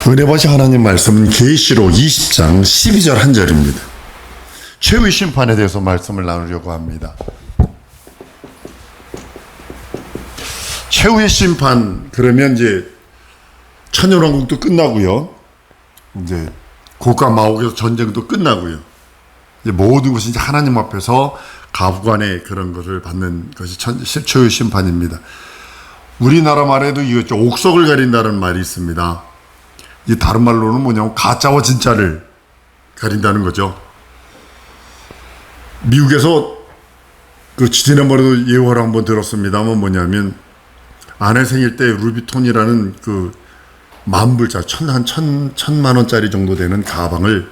은혜 받으신 하나님 말씀은 계시록 20장 12절 한 절입니다. 최후의 심판에 대해서 말씀을 나누려고 합니다. 최후의 심판, 그러면 이제 천년왕국도 끝나고요. 이제 고가 마옥에서 전쟁도 끝나고요. 이제 모든 것이 이제 하나님 앞에서 가부간의 그런 것을 받는 것이 최후의 심판입니다. 우리나라 말에도 이거 옥석을 가린다는 말이 있습니다. 이 다른 말로는 뭐냐면 가짜와 진짜를 가린다는 거죠. 미국에서 그 지난번에도 예화를 한번 들었습니다만 뭐냐면 아내 생일 때 루비톤이라는 그 만불짜리 한 천만 원짜리 정도 되는 가방을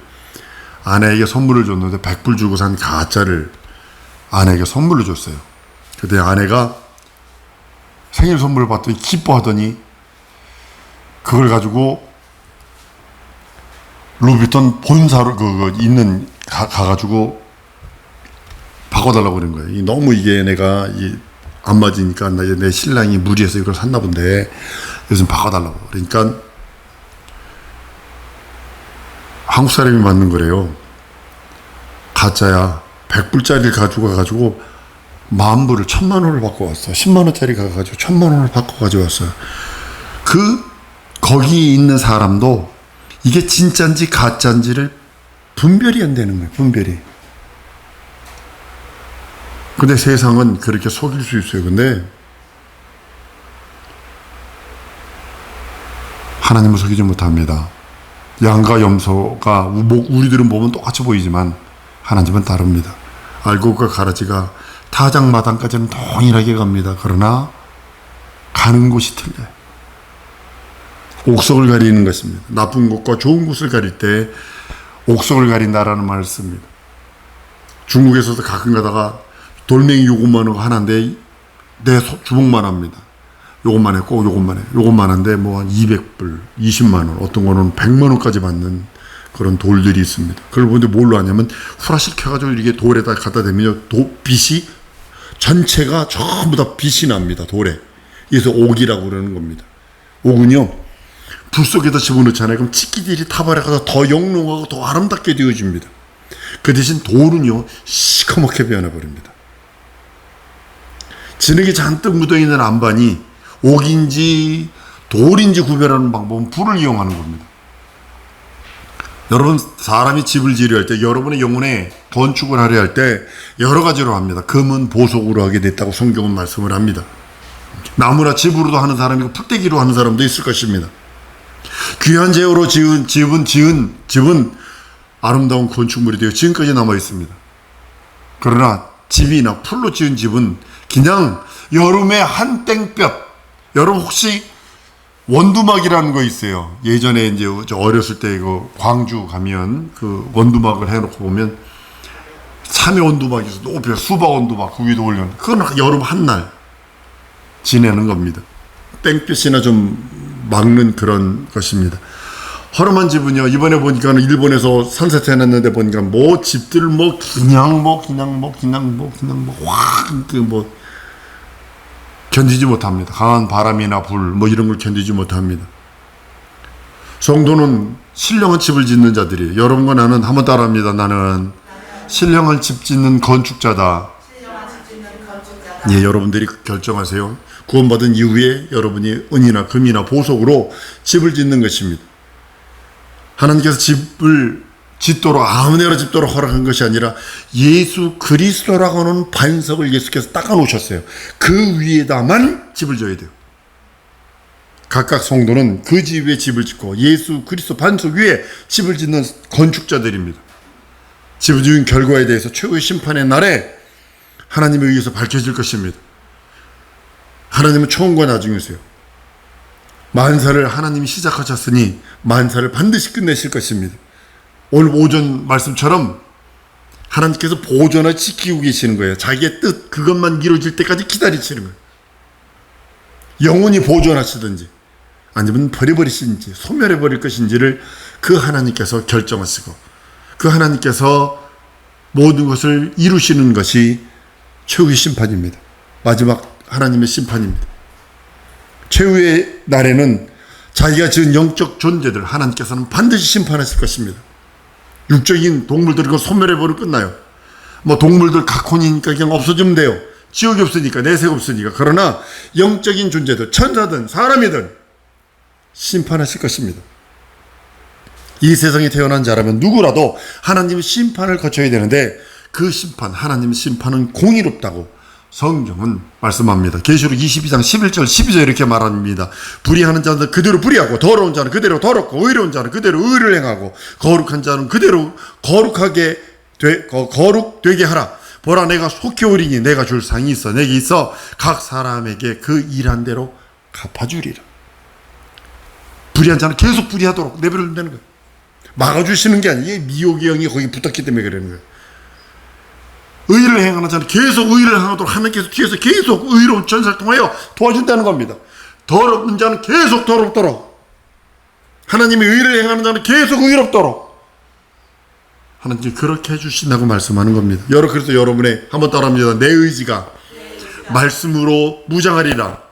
아내에게 선물을 줬는데 100불 주고 산 가짜를 아내에게 선물로 줬어요. 그때 아내가 생일 선물을 받더니 기뻐하더니 그걸 가지고 루비톤 본사로 있는 가가지고 바꿔달라고 그런 거예요. 너무 이게 내가 안 맞으니까 내 신랑이 무리해서 이걸 샀나 본데 요즘 바꿔달라고. 그러니까 한국 사람이 맞는 거래요. 가짜야. 100불짜리를 가지고 가가지고 10,000불을 10,000원을 바꿔 왔어. 10만 원짜리 가가지고 1000만 원을 바꿔 가지고 왔어요. 거기 있는 사람도 이게 진짜인지 가짜인지를 분별이 안 되는 거예요. 분별이. 근데 세상은 그렇게 속일 수 있어요. 근데 하나님은 속이지 못합니다. 양과 염소가 우리들은 보면 똑같이 보이지만 하나님은 다릅니다. 알곡과 가라지가 타작마당까지는 동일하게 갑니다. 그러나 가는 곳이 틀려요. 옥석을 가리는 것입니다. 나쁜 곳과 좋은 곳을 가릴 때 옥석을 가린다라는 말을 씁니다. 중국에서도 가끔 가다가 돌멩이 요것만 하고 하나인데 내 주먹만 합니다. 요것만 해, 꼭 요것만 해. 요것만 한데 뭐 한 200불, 20만 원, 어떤 거는 100만 원까지 받는 그런 돌들이 있습니다. 그걸 보는데 뭘로 하냐면 후라시 켜가지고 이렇게 돌에다 갖다 대면요. 빛이 전체가 전부 다 빛이 납니다. 돌에. 그래서 옥이라고 그러는 겁니다. 옥은요. 불 속에다 집어넣잖아요. 그럼 치끼들이 타버려서 더 영롱하고 더 아름답게 되어집니다. 그 대신 돌은요. 시커멓게 변해버립니다. 진흙이 잔뜩 묻어있는 안반이 옥인지 돌인지 구별하는 방법은 불을 이용하는 겁니다. 여러분, 사람이 집을 지으려 할 때, 여러분의 영혼에 건축을 하려 할 때 여러 가지로 합니다. 금은 보석으로 하게 됐다고 성경은 말씀을 합니다. 나무나 집으로도 하는 사람이고 풀떼기로 하는 사람도 있을 것입니다. 귀한 재료로 지은 집은 아름다운 건축물이 되어 지금까지 남아 있습니다. 그러나 집이나 풀로 지은 집은 그냥 여름에 한 땡볕. 여러분 혹시 원두막이라는 거 있어요. 예전에 이제 어렸을 때 이거 광주 가면 그 원두막을 해놓고 보면 참외 원두막이 있어. 높이 수박 원두막 그 위에 올려. 그건 여름 한날 지내는 겁니다. 땡볕이나 좀 막는 그런 것입니다. 허름한 집은요, 이번에 보니까는 일본에서 산세트 해놨는데 보니까 집들 견디지 못합니다. 강한 바람이나 불 이런 걸 견디지 못합니다. 성도는 신령한 집을 짓는 자들이, 여러분과 나는 한번 따라합니다. 나는 신령한 집 짓는 건축자다. 예, 여러분들이 결정하세요. 구원받은 이후에 여러분이 은이나 금이나 보석으로 집을 짓는 것입니다. 하나님께서 집을 짓도록 아무데나 짓도록 허락한 것이 아니라 예수 그리스도라고 하는 반석을 예수께서 닦아 놓으셨어요. 그 위에다만 집을 져야 돼요. 각각 성도는 그 집 위에 집을 짓고 예수 그리스도 반석 위에 집을 짓는 건축자들입니다. 집을 지은 결과에 대해서 최후의 심판의 날에 하나님에 의해서 밝혀질 것입니다. 하나님은 처음과 나중이세요. 만사를 하나님이 시작하셨으니 만사를 반드시 끝내실 것입니다. 오늘 오전 말씀처럼 하나님께서 보존하여 지키고 계시는 거예요. 자기의 뜻, 그것만 이루어질 때까지 기다리시는 거예요. 영원히 보존하시든지 아니면 버려버리시든지 소멸해버릴 것인지를 그 하나님께서 결정하시고 그 하나님께서 모든 것을 이루시는 것이 최후의 심판입니다. 마지막 하나님의 심판입니다. 최후의 날에는 자기가 지은 영적 존재들 하나님께서는 반드시 심판하실 것입니다. 육적인 동물들 이거 소멸해버리면 끝나요. 뭐 동물들 각혼이니까 그냥 없어지면 돼요. 지옥이 없으니까, 내세가 없으니까. 그러나 영적인 존재들, 천사든 사람이든 심판하실 것입니다. 이 세상에 태어난 자라면 누구라도 하나님의 심판을 거쳐야 되는데 그 심판, 하나님의 심판은 공의롭다고 성경은 말씀합니다. 계시록 22장 11절 12절 이렇게 말합니다. 불의하는 자는 그대로 불의하고 더러운 자는 그대로 더럽고 의로운 자는 그대로 의를 행하고 거룩한 자는 그대로 거룩되게 하라. 보라, 내가 속히 오리니 내가 줄 상이 있어 내게 있어 각 사람에게 그 일한 대로 갚아주리라. 불의한 자는 계속 불의하도록 내버려 둔다는 거예요. 막아주시는 게 아니에요. 미혹의 영이 거기 붙었기 때문에 그러는 거예요. 의를 행하는 자는 계속 의를 행하도록 하나님께서 뒤에서 계속 의로운 전사를 통하여 도와준다는 겁니다. 더럽은 자는 계속 더럽도록, 하나님이 의를 행하는 자는 계속 의롭도록 하나님이 그렇게 해주신다고 말씀하는 겁니다. 그래서 여러분의 한번 따라합니다. 내 의지가 말씀으로 무장하리라.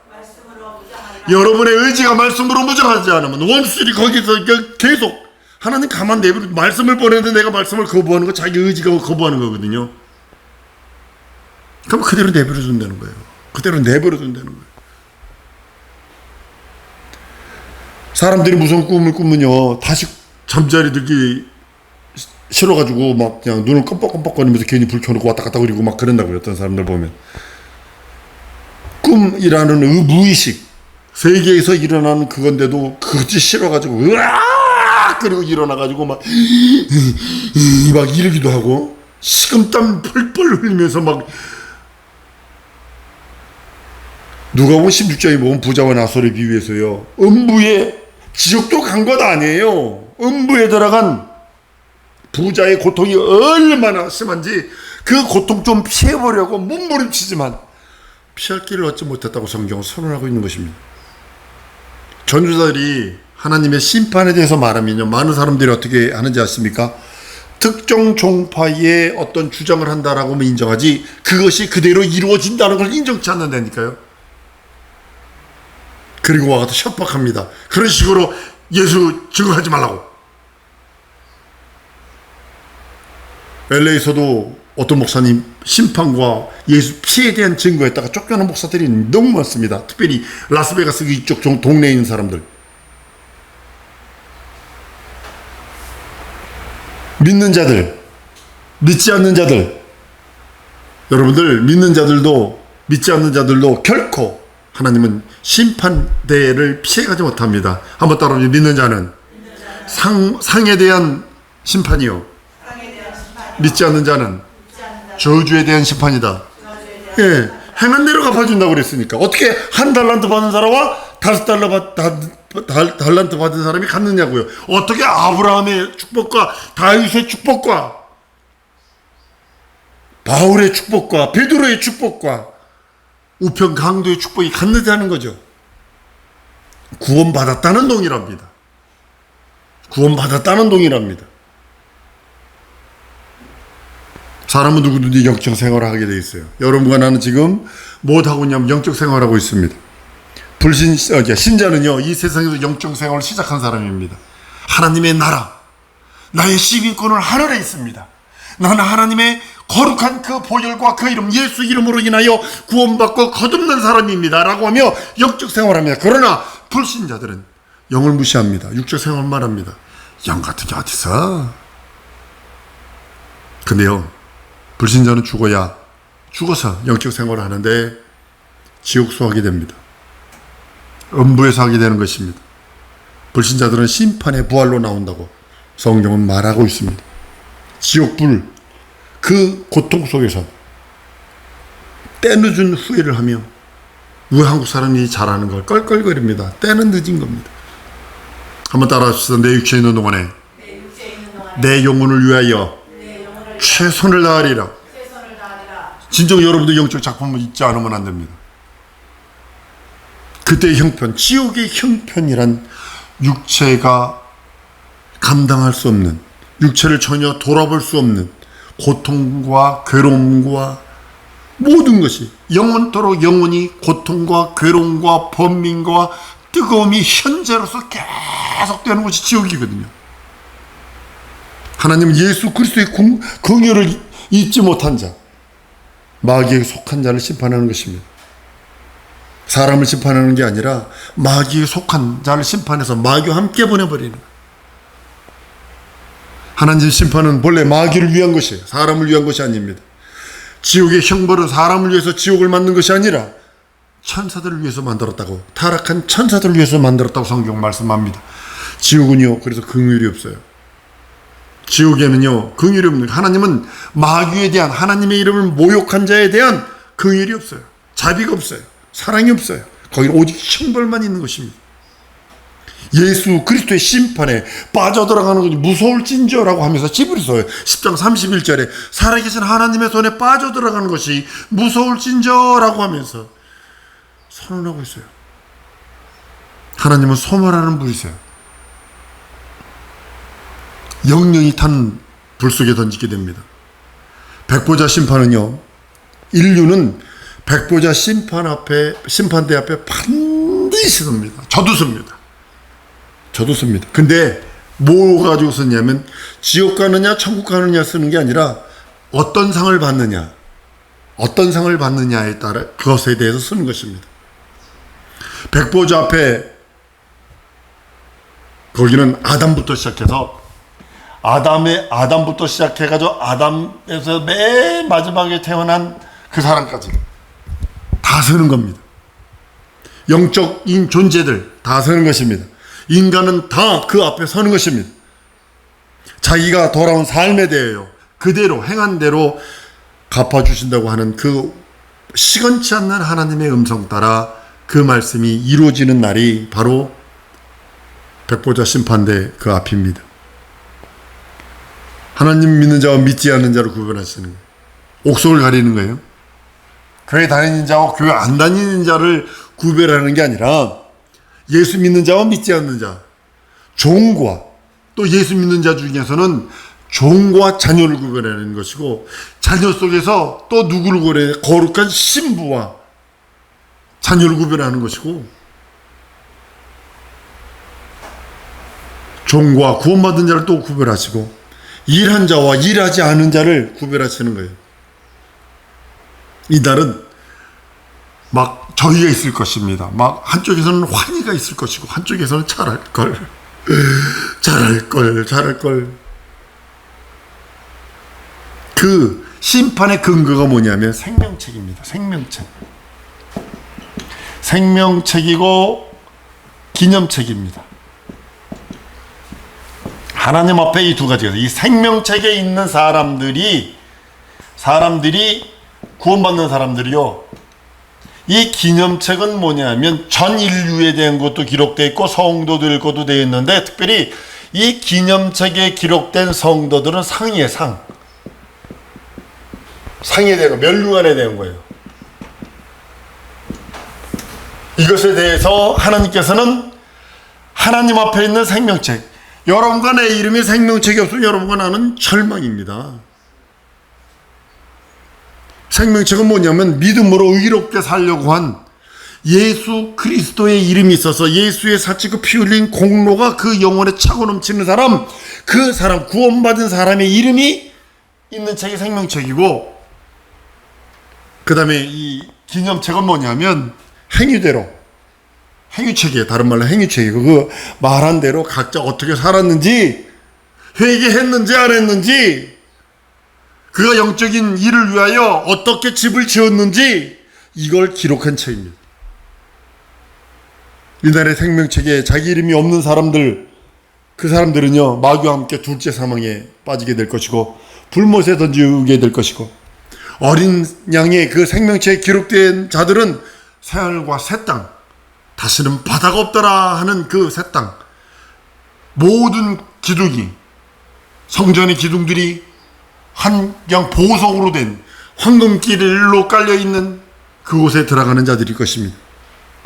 여러분의 의지가 말씀으로 무장하지 않으면 원수들이 거기서 계속 하나님 가만 내버려, 말씀을 보내는데 내가 말씀을 거부하는 거 자기 의지가 거부하는 거거든요. 그럼 그대로 내버려 둔다는 거예요. 그대로 내버려 둔다는 거예요. 사람들이 무슨 꿈을 꾸면요, 다시 잠자리 들기 싫어가지고 막 그냥 눈을 껌뻑껌뻑거리면서 괜히 불 켜놓고 왔다 갔다 그리고 막 그런다고요. 어떤 사람들 보면 꿈이라는 무의식 세계에서 일어나는 그건데도 그것이 싫어가지고 으악 그리고 일어나가지고 막 이러기도 하고 식은땀 펄펄 흘리면서 막, 누가 보면 16장에 보면 부자와 나솔에 비유해서요, 음부에 지옥도 간 것 아니에요. 음부에 들어간 부자의 고통이 얼마나 심한지 그 고통 좀 피해보려고 몸부림치지만 피할 길을 얻지 못했다고 성경은 선언하고 있는 것입니다. 전도자들이 하나님의 심판에 대해서 말하면요, 많은 사람들이 어떻게 하는지 아십니까? 특정 종파의 어떤 주장을 한다라고 인정하지 그것이 그대로 이루어진다는 걸 인정치 않는다니까요. 그리고 와서 협박합니다. 그런 식으로 예수 증거하지 말라고. LA에서도 어떤 목사님 심판과 예수 피해에 대한 증거에다가 쫓겨난 목사들이 너무 많습니다. 특별히 라스베가스 이쪽 동네에 있는 사람들. 믿는 자들, 믿지 않는 자들, 여러분들 믿는 자들도 믿지 않는 자들도 결코 하나님은 심판대를 피해가지 못합니다. 한번 따라하면 믿는 자는 상에 대한 심판이요, 믿지 않는 자는 저주에 대한 심판이다. 예, 행한 대로 갚아준다고 그랬으니까. 어떻게 한 달란트 받은 사람과 5달란트 받은 사람이 같느냐고요. 어떻게 아브라함의 축복과 다윗의 축복과 바울의 축복과 베드로의 축복과 우편 강도의 축복이 같느냐는 거죠. 구원받았다는 동일합니다. 구원받았다는 동일합니다. 사람은 누구든지 영적 생활을 하게 돼 있어요. 여러분과 나는 지금 못하고 있냐면 영적 생활을 하고 있습니다. 신자는요, 이 세상에서 영적 생활을 시작한 사람입니다. 하나님의 나라, 나의 시민권은 하늘에 있습니다. 나는 하나님의 거룩한 그 보혈과 그 이름, 예수 이름으로 인하여 구원받고 거듭난 사람입니다 라고 하며 영적 생활합니다. 그러나 불신자들은 영을 무시합니다. 육적 생활만 합니다. 영 같은 게 어딨어. 근데요, 불신자는 죽어서 영적 생활을 하는데 지옥수 하게 됩니다. 음부에서 하게 되는 것입니다. 불신자들은 심판의 부활로 나온다고 성경은 말하고 있습니다. 지옥불, 그 고통 속에서 때늦은 후회를 하며, 왜 한국 사람이 잘하는 걸 껄껄거립니다. 때는 늦은 겁니다. 한번 따라하십시다. 내 육체에 있는 동안에 내 영혼을 위하여 최선을 다하리라. 진정 여러분들 영적 작품을 잊지 않으면 안 됩니다. 그때의 형편, 지옥의 형편이란 육체가 감당할 수 없는, 육체를 전혀 돌아볼 수 없는 고통과 괴로움과 모든 것이 영원토록 영원히 고통과 괴로움과 번민과 뜨거움이 현재로서 계속되는 것이 지옥이거든요. 하나님은 예수 그리스도의 긍휼을 잊지 못한 자, 마귀에 속한 자를 심판하는 것입니다. 사람을 심판하는 게 아니라 마귀에 속한 자를 심판해서 마귀와 함께 보내버리는 거예요. 하나님 심판은 본래 마귀를 위한 것이에요. 사람을 위한 것이 아닙니다. 지옥의 형벌은 사람을 위해서 지옥을 만든 것이 아니라 천사들을 위해서 만들었다고, 타락한 천사들을 위해서 만들었다고 성경 말씀합니다. 지옥은요, 그래서 긍휼이 없어요. 지옥에는요, 긍휼이 없는, 하나님은 마귀에 대한, 하나님의 이름을 모욕한 자에 대한 긍휼이 없어요. 자비가 없어요. 사랑이 없어요. 거기는 오직 형벌만 있는 것입니다. 예수 그리스도의 심판에 빠져들어가는 것이 무서울진저라고 하면서 히브리서 10장 31절에 살아계신 하나님의 손에 빠져들어가는 것이 무서울진저라고 하면서 선언하고 있어요. 하나님은 소멸하는 분이세요. 영영이 탄 불 속에 던지게 됩니다. 백보자 심판은요, 인류는 백보자 심판대 앞에 반드시 섭니다. 저도 씁니다. 근데 뭐 가지고 썼냐면, 지옥 가느냐 천국 가느냐 쓰는 게 아니라 어떤 상을 받느냐에 따라 그것에 대해서 쓰는 것입니다. 백보자 앞에, 거기는 아담부터 시작해서 아담부터 시작해가지고 아담에서 맨 마지막에 태어난 그 사람까지 다 서는 겁니다. 영적인 존재들 다 서는 것입니다. 인간은 다 그 앞에 서는 것입니다. 자기가 돌아온 삶에 대하여 그대로 행한 대로 갚아주신다고 하는 그 시건치 않는 하나님의 음성 따라 그 말씀이 이루어지는 날이 바로 백보자 심판대 그 앞입니다. 하나님 믿는 자와 믿지 않는 자를 구분하시는 거예요. 옥석을 가리는 거예요. 교회 다니는 자와 교회 안 다니는 자를 구별하는 게 아니라 예수 믿는 자와 믿지 않는 자, 종과, 또 예수 믿는 자 중에서는 종과 자녀를 구별하는 것이고, 자녀 속에서 또 누구를 구별해? 거룩한 신부와 자녀를 구별하는 것이고, 종과 구원받은 자를 또 구별하시고, 일한 자와 일하지 않은 자를 구별하시는 거예요. 이날은 막 저희가 있을 것입니다. 막 한쪽에서는 환희가 있을 것이고 한쪽에서는 잘할 걸. 그 심판의 근거가 뭐냐면 생명책입니다. 생명책이고 기념책입니다. 하나님 앞에 이 두 가지가, 이 생명책에 있는 사람들이 구원받는 사람들이요, 이 기념책은 뭐냐면 전 인류에 대한 것도 기록되어 있고 성도들 것도 되어 있는데, 특별히 이 기념책에 기록된 성도들은 상이에요. 상에 대한 거, 멸류관에 대한 거예요. 이것에 대해서 하나님께서는 하나님 앞에 있는 생명책, 여러분과 내 이름이 생명책이 없으면 여러분과 나는 절망입니다. 생명책은 뭐냐면 믿음으로 의롭게 살려고 한 예수 그리스도의 이름이 있어서 예수의 사치고 피 흘린 공로가 그 영혼에 차고 넘치는 사람, 그 사람, 구원받은 사람의 이름이 있는 책이 생명책이고, 그 다음에 이 기념책은 뭐냐면 행위책이에요. 다른 말로 행위책이고, 그 말한 대로 각자 어떻게 살았는지, 회개했는지 안 했는지, 그가 영적인 일을 위하여 어떻게 집을 지었는지, 이걸 기록한 책입니다. 이날의 생명책에 자기 이름이 없는 사람들, 그 사람들은요, 마귀와 함께 둘째 사망에 빠지게 될 것이고 불못에 던지게 될 것이고, 어린 양의 그 생명책에 기록된 자들은 새하늘과 새 땅, 다시는 바다가 없더라 하는 그 새 땅, 모든 기둥이, 성전의 기둥들이 한 그냥 보석으로 된 황금길로 깔려있는 그곳에 들어가는 자들일 것입니다.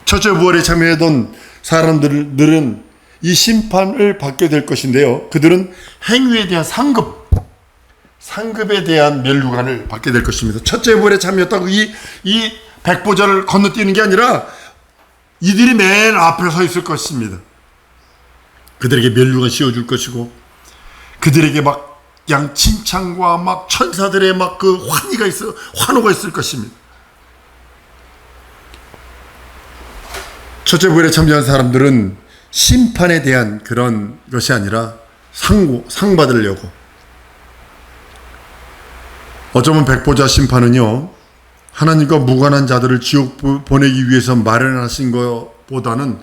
첫째 부활에 참여하던 사람들은 이 심판을 받게 될 것인데요, 그들은 행위에 대한 상급에 대한 멸류관을 받게 될 것입니다. 첫째 부활에 참여했다고 이 백보자를 건너뛰는 게 아니라 이들이 맨 앞에 서 있을 것입니다. 그들에게 면류관 씌워줄 것이고, 그들에게 막 양 칭찬과 막 천사들의 막 그 환호가 있을 것입니다. 첫째 부활에 참여한 사람들은 심판에 대한 그런 것이 아니라 상 받으려고. 어쩌면 백보자 심판은요, 하나님과 무관한 자들을 지옥 보내기 위해서 마련하신 것보다는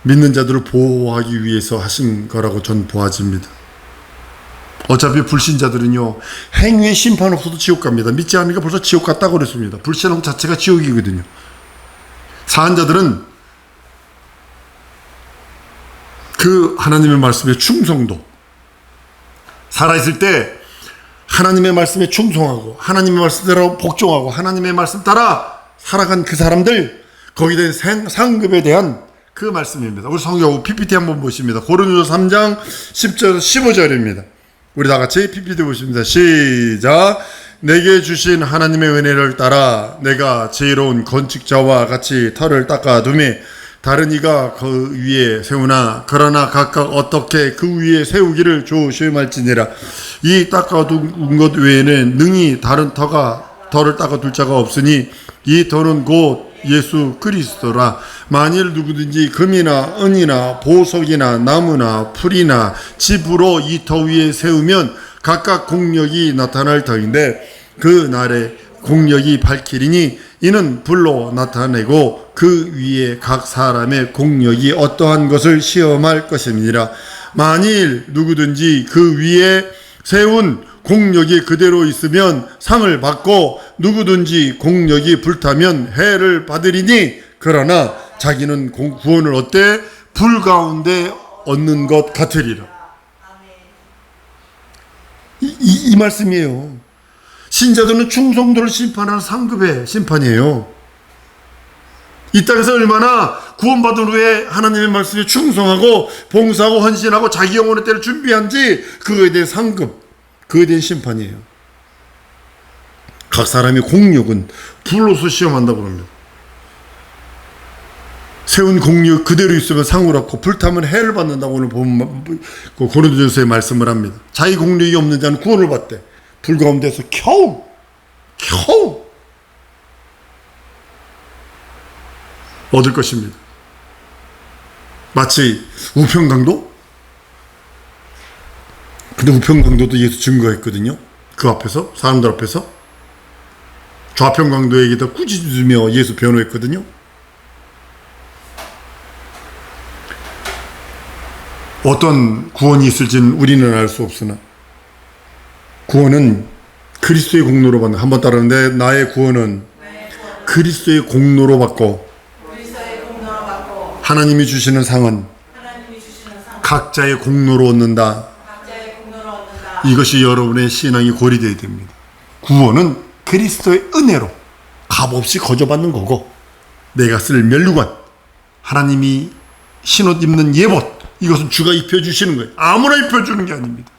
믿는 자들을 보호하기 위해서 하신 거라고 전 보아집니다. 어차피 불신자들은요, 행위의 심판 없어도 지옥 갑니다. 믿지 않으니까 벌써 지옥 갔다고 그랬습니다. 불신한 것 자체가 지옥이거든요. 사한 자들은 그 하나님의 말씀에 충성도, 살아있을 때 하나님의 말씀에 충성하고 하나님의 말씀대로 복종하고 하나님의 말씀 따라 살아간 그 사람들, 거기에 대한 상급에 대한 그 말씀입니다. 우리 성경 PPT 한번 보십니다. 고린도서 3장 10절 15절입니다. 우리 다 같이 PPT 보십니다. 시작. 내게 주신 하나님의 은혜를 따라 내가 지혜로운 건축자와 같이 터를 닦아두매 다른 이가 그 위에 세우나 그러나 각각 어떻게 그 위에 세우기를 조심할지니라. 이 닦아둔 것 외에는 능히 다른 터를 닦아둘 자가 없으니 이 터는 곧 예수 그리스도라. 만일 누구든지 금이나 은이나 보석이나 나무나 풀이나 집으로 이 터 위에 세우면 각각 공력이 나타날 터인데 그 날에 공력이 밝히리니 이는 불로 나타내고 그 위에 각 사람의 공력이 어떠한 것을 시험할 것입니다. 만일 누구든지 그 위에 세운 공력이 그대로 있으면 상을 받고 누구든지 공력이 불타면 해를 받으리니 그러나 자기는 구원을 얻되 불 가운데 얻는 것 같으리라. 이 말씀이에요. 신자들은 충성도를 심판하는 상급의 심판이에요. 이 땅에서 얼마나 구원받은 후에 하나님의 말씀에 충성하고 봉사하고 헌신하고 자기 영혼의 때를 준비한지 그거에 대한 상급, 그거에 대한 심판이에요. 각 사람의 공력은 불로서 시험한다고 합니다. 세운 공력 그대로 있으면 상을 얻고 불타면 해를 받는다고 오늘 보면 고린도전서에 말씀을 합니다. 자기 공력이 없는 자는 구원을 받대. 불 가운데서 겨우 얻을 것입니다. 마치 우평강도? 근데 우평강도도 예수 증거했거든요. 그 앞에서, 사람들 앞에서 좌평강도에게도 꾸짖으며 예수 변호했거든요. 어떤 구원이 있을지는 우리는 알 수 없으나 구원은 그리스도의 공로로 받는, 한번 따르는데 나의 구원은 그리스도의 공로로 받고 하나님이 주시는 상은 각자의 공로로 얻는다. 이것이 여러분의 신앙이 고리되어야 됩니다. 구원은 그리스도의 은혜로 값없이 거저받는 거고, 내가 쓸 면류관, 하나님이 신옷 입는 예봇, 이것은 주가 입혀주시는 거예요. 아무나 입혀주는 게 아닙니다.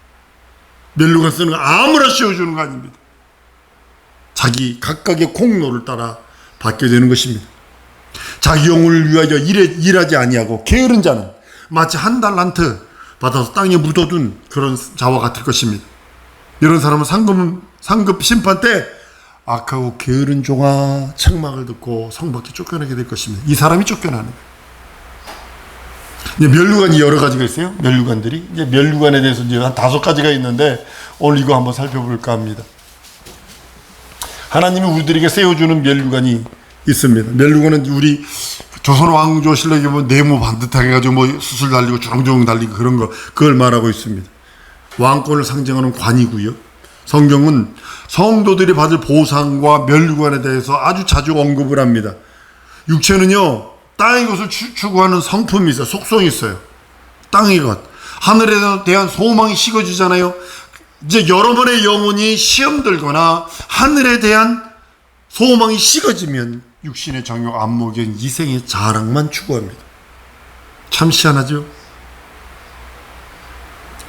면류관 쓰는 거 아무나 씌워주는 거 아닙니다. 자기 각각의 공로를 따라 받게 되는 것입니다. 자기 영혼을 위하여 일하지 아니하고 게으른 자는 마치 한 달란트 받아서 땅에 묻어둔 그런 자와 같을 것입니다. 이런 사람은 상급 심판 때 악하고 게으른 종아 책망을 듣고 성 밖에 쫓겨나게 될 것입니다. 이 사람이 쫓겨나는 거예요. 면류관이 여러 가지가 있어요. 면류관들이 이제 면류관에 대해서 이제 한 5가지가 있는데 오늘 이거 한번 살펴볼까 합니다. 하나님이 우리들에게 세워주는 면류관이 있습니다. 면류관은 우리 조선 왕조 실록에 보면 네모 반듯하게 해가지고 뭐 수술 달리고 주렁주렁 달리고 그런 거, 그걸 말하고 있습니다. 왕권을 상징하는 관이고요. 성경은 성도들이 받을 보상과 면류관에 대해서 아주 자주 언급을 합니다. 육체는요, 땅의 것을 추구하는 성품이 있어요. 속성이 있어요. 땅의 것. 하늘에 대한 소망이 식어지잖아요. 이제 여러분의 영혼이 시험 들거나 하늘에 대한 소망이 식어지면 육신의 정욕, 안목의 이생의 자랑만 추구합니다. 참 희한하죠?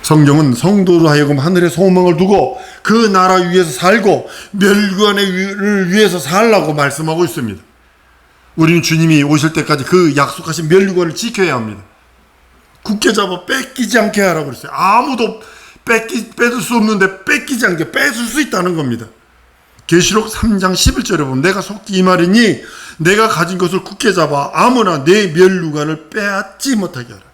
성경은 성도로 하여금 하늘의 소망을 두고 그 나라 위에서 살고 면류관을 위해서 살라고 말씀하고 있습니다. 우리는 주님이 오실 때까지 그 약속하신 면류관을 지켜야 합니다. 굳게 잡아 뺏기지 않게 하라고 그랬어요. 아무도 뺏을 수 없는데 뺏기지 않게 뺏을 수 있다는 겁니다. 계시록 3장 11절에 보면 내가 속히 이 말이니 내가 가진 것을 굳게 잡아 아무나 내 면류관을 빼앗지 못하게 하라.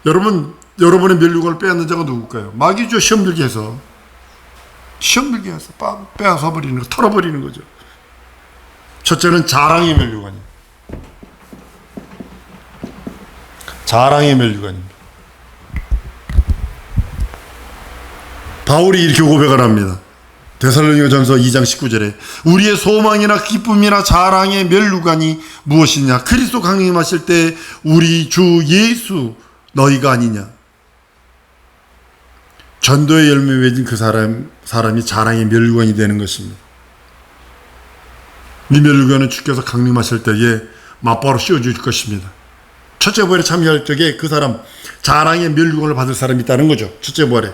여러분의 면류관을 빼앗는 자가 누굴까요? 마귀죠. 시험 들게 해서 빼앗아 버리는 거, 털어버리는 거죠. 첫째는 자랑의 면류관이에요. 자랑의 면류관입니다. 바울이 이렇게 고백을 합니다. 데살로니가전서 2장 19절에 우리의 소망이나 기쁨이나 자랑의 면류관이 무엇이냐? 그리스도 강림하실 때 우리 주 예수 너희가 아니냐? 전도의 열매 맺은 그 사람이 자랑의 면류관이 되는 것입니다. 이 면류관은 주께서 강림하실 때에 맞바로 씌워줄 것입니다. 첫째 부활에 참여할 적에 그 사람 자랑의 면류관을 받을 사람이 있다는 거죠. 첫째 부활에.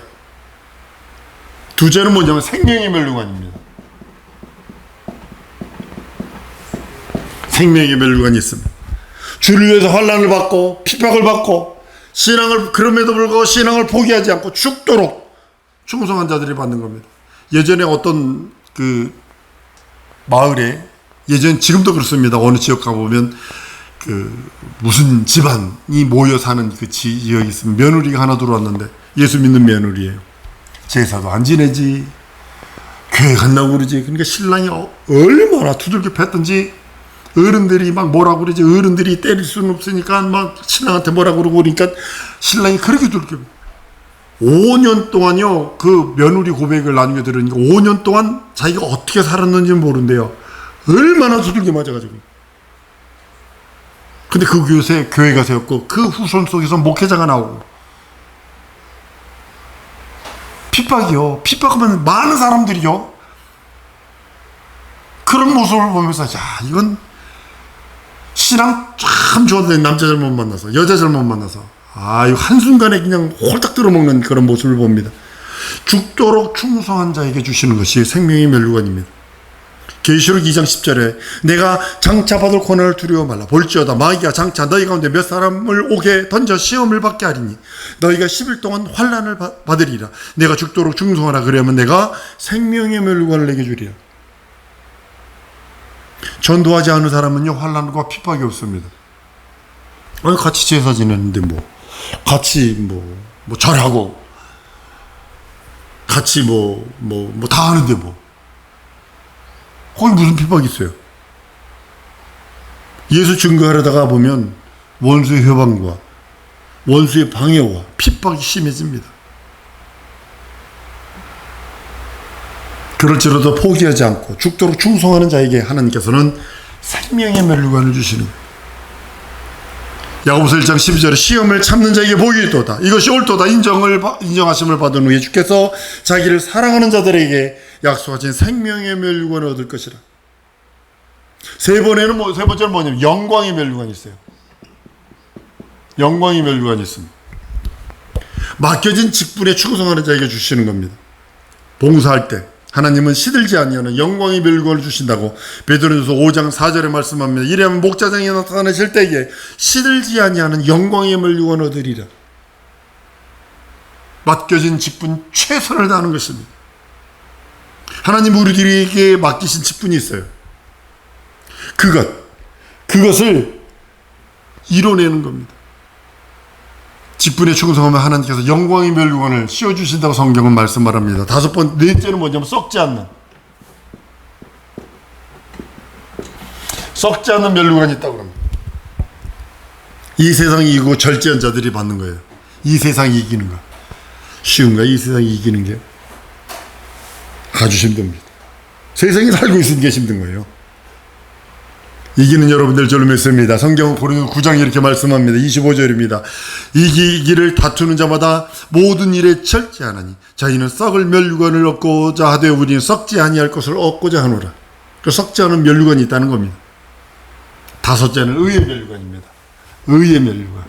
둘째는 뭐냐면 생명의 면류관입니다. 생명의 면류관이 있습니다. 주를 위해서 환난을 받고 핍박을 받고 그럼에도 불구하고 신앙을 포기하지 않고 죽도록 충성한 자들이 받는 겁니다. 예전에 어떤 그 마을에 지금도 그렇습니다. 어느 지역 가보면 무슨 집안이 모여 사는 그 지역이 있으면 며느리가 하나 들어왔는데 예수 믿는 며느리예요. 제사도 안 지내지, 교회 간다고 그러지. 그러니까 신랑이 얼마나 두들겨 팼던지 어른들이 막 뭐라고 그러지. 어른들이 때릴 수는 없으니까 막 신랑한테 뭐라고 그러고 그러니까 신랑이 그렇게 두들겨. 5년 동안요, 그 며느리 고백을 나중에 들으니까 5년 동안 자기가 어떻게 살았는지 모른대요. 얼마나 두들겨 맞아가지고. 근데 그 교회가 세웠고 그 후손 속에서 목회자가 나오고. 핍박하면 많은 사람들이요. 그런 모습을 보면서 이건 신앙 참 좋았는데 남자 잘못 만나서 여자 잘못 만나서 이거 한순간에 그냥 홀딱 들어먹는 그런 모습을 봅니다. 죽도록 충성한 자에게 주시는 것이 생명의 면류관입니다. 계시록 2장 10절에 내가 장차 받을 고난을 두려워 말라. 볼지어다 마귀가 장차 너희 가운데 몇 사람을 오게 던져 시험을 받게 하리니 너희가 10일 동안 환난을 받으리라. 내가 죽도록 충성하라. 그러면 내가 생명의 면류관을 내게 주리라. 전도하지 않은 사람은요 환난과 핍박이 없습니다. 같이 제사 지내는데 같이 절하고 같이 다 하는데 거기 무슨 핍박이 있어요? 예수 증거하려다가 보면 원수의 회방과 원수의 방해와 핍박이 심해집니다. 그럴지라도 포기하지 않고 죽도록 충성하는 자에게 하나님께서는 생명의 면류관을 주시는 거예요. 야고보서 1장 12절에 시험을 참는 자에게 복이 있도다. 이것이 옳도다. 인정하심을 받은 후에 주께서 자기를 사랑하는 자들에게 약속하신 생명의 면류관을 얻을 것이라. 세 번째는 뭐냐면 영광의 면류관이 있어요. 영광의 면류관이 있습니다. 맡겨진 직분에 충성하는 자에게 주시는 겁니다. 봉사할 때 하나님은 시들지 아니하는 영광의 면류관을 주신다고 베드로전서 5장 4절에 말씀합니다. 이래야만 목자장이 나타나실 때에 시들지 아니하는 영광의 면류관을 얻으리라. 맡겨진 직분 최선을 다하는 것입니다. 하나님 우리들에게 맡기신 직분이 있어요. 그것을 이뤄내는 겁니다. 직분에 충성하면 하나님께서 영광의 면류관을 씌워주신다고 성경은 말씀합니다. 넷째는 뭐냐면 썩지 않는 면류관이 있다고 합니다. 이 세상이 이기고 절제한 자들이 받는 거예요. 이 세상이 이기는 거 쉬운가? 이 세상이 이기는 게 아주 힘듭니다. 세상에 살고 있는 게 힘든 거예요. 이기는 여러분들 저를 믿습니다. 성경은 고린도 9장에 이렇게 말씀합니다. 25절입니다. 이기기를 다투는 자마다 모든 일에 절제하나니 자기는 썩을 면류관을 얻고자 하되 우리는 썩지 아니할 것을 얻고자 하노라. 그 썩지 않은 면류관이 있다는 겁니다. 다섯째는 의의 면류관입니다. 의의 면류관.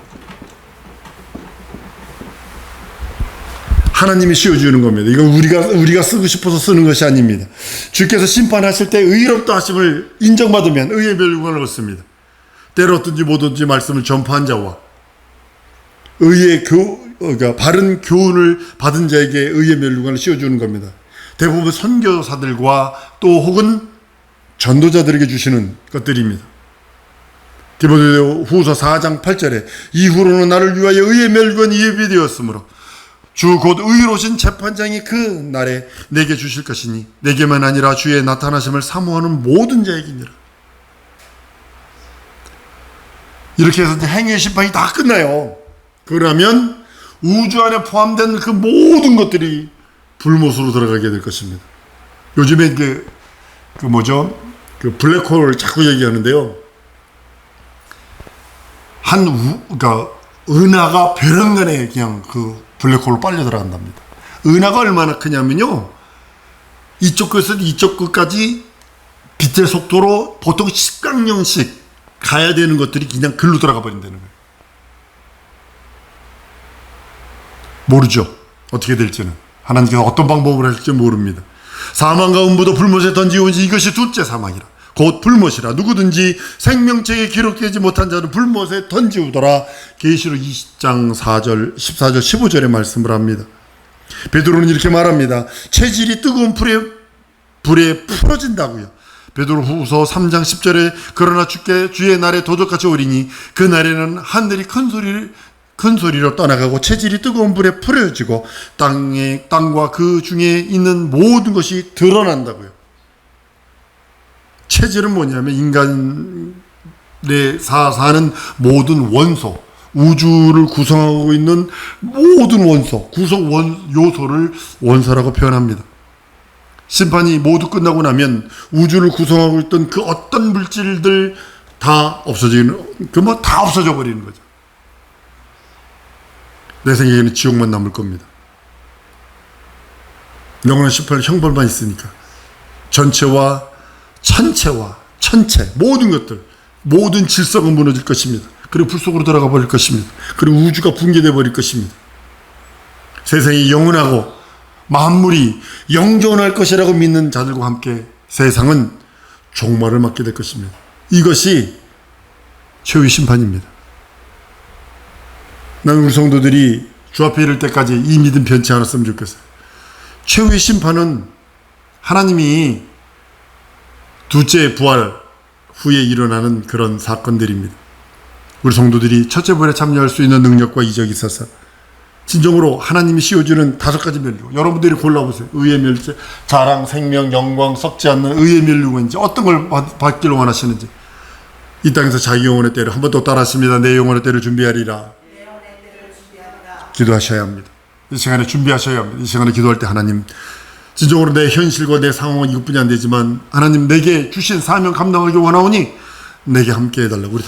하나님이 씌워주는 겁니다. 이건 우리가 쓰고 싶어서 쓰는 것이 아닙니다. 주께서 심판하실 때 의롭다 하심을 인정받으면 의의 멸류관을 얻습니다. 때로든지 뭐든지 말씀을 전파한 자와 그러니까 바른 교훈을 받은 자에게 의의 멸류관을 씌워주는 겁니다. 대부분 선교사들과 또 혹은 전도자들에게 주시는 것들입니다. 디모데 후서 4장 8절에 이후로는 나를 위하여 의의 멸류관이 예비되었으므로 주 곧 의로우신 재판장이 그 날에 내게 주실 것이니 내게만 아니라 주의 나타나심을 사모하는 모든 자에게니라. 이렇게 해서 이제 행위의 심판이 다 끝나요. 그러면 우주 안에 포함된 그 모든 것들이 불못으로 들어가게 될 것입니다. 요즘에 그 블랙홀을 자꾸 얘기하는데요. 그러니까 은하가 벼랑간에 그냥 그 블랙홀로 빨려 들어간답니다. 은하가 얼마나 크냐면요. 이쪽 끝에서 이쪽 끝까지 빛의 속도로 보통 10강령씩 가야 되는 것들이 그냥 글로 들어가 버린다는 거예요. 모르죠. 어떻게 될지는. 하나님께서 어떤 방법을 하실지 모릅니다. 사망과 음부도 불못에 던지오니 이것이 둘째 사망이라. 곧 불못이라. 누구든지 생명책에 기록되지 못한 자는 불못에 던지우더라. 계시록 20장 4절, 14절, 15절의 말씀을 합니다. 베드로는 이렇게 말합니다. 체질이 뜨거운 불에 풀어진다고요. 베드로 후서 3장 10절에 그러나 주의 날에 도적같이 오리니 그 날에는 하늘이 큰 소리로 떠나가고 체질이 뜨거운 불에 풀어지고 땅과 그 중에 있는 모든 것이 드러난다고요. 체질은 뭐냐면 인간의 사는 모든 원소, 우주를 구성하고 있는 모든 원소, 구성 요소를 원소라고 표현합니다. 심판이 모두 끝나고 나면 우주를 구성하고 있던 그 어떤 물질들 다 다 없어져 버리는 거죠. 내 생각에는 지옥만 남을 겁니다. 영원한 심판은 형벌만 있으니까. 전체와 천체, 모든 것들, 모든 질서가 무너질 것입니다. 그리고 불 속으로 들어가 버릴 것입니다. 그리고 우주가 붕괴되어 버릴 것입니다. 세상이 영원하고 만물이 영존할 것이라고 믿는 자들과 함께 세상은 종말을 맞게 될 것입니다. 이것이 최후의 심판입니다. 나는 우리 성도들이 주 앞에 이를 때까지 이 믿음 변치 않았으면 좋겠어요. 최후의 심판은 하나님이 둘째 부활 후에 일어나는 그런 사건들입니다. 우리 성도들이 첫째 부활에 참여할 수 있는 능력과 이적이 있어서 진정으로 하나님이 씌워주는 5가지 멸류관, 여러분들이 골라보세요. 의의 멸류관, 자랑, 생명, 영광, 썩지 않는 의의 멸류관인지 어떤 걸 받기를 원하시는지 이 땅에서 자기 영혼의 때를 한 번 더 따라하십니다. 내 영혼의 때를 준비하리라. 기도하셔야 합니다. 이 시간에 준비하셔야 합니다. 이 시간에 기도할 때 하나님, 진정으로 내 현실과 내 상황은 이것뿐이 안 되지만 하나님 내게 주신 사명 감당하기 원하오니 내게 함께 해달라고 우리 다 같이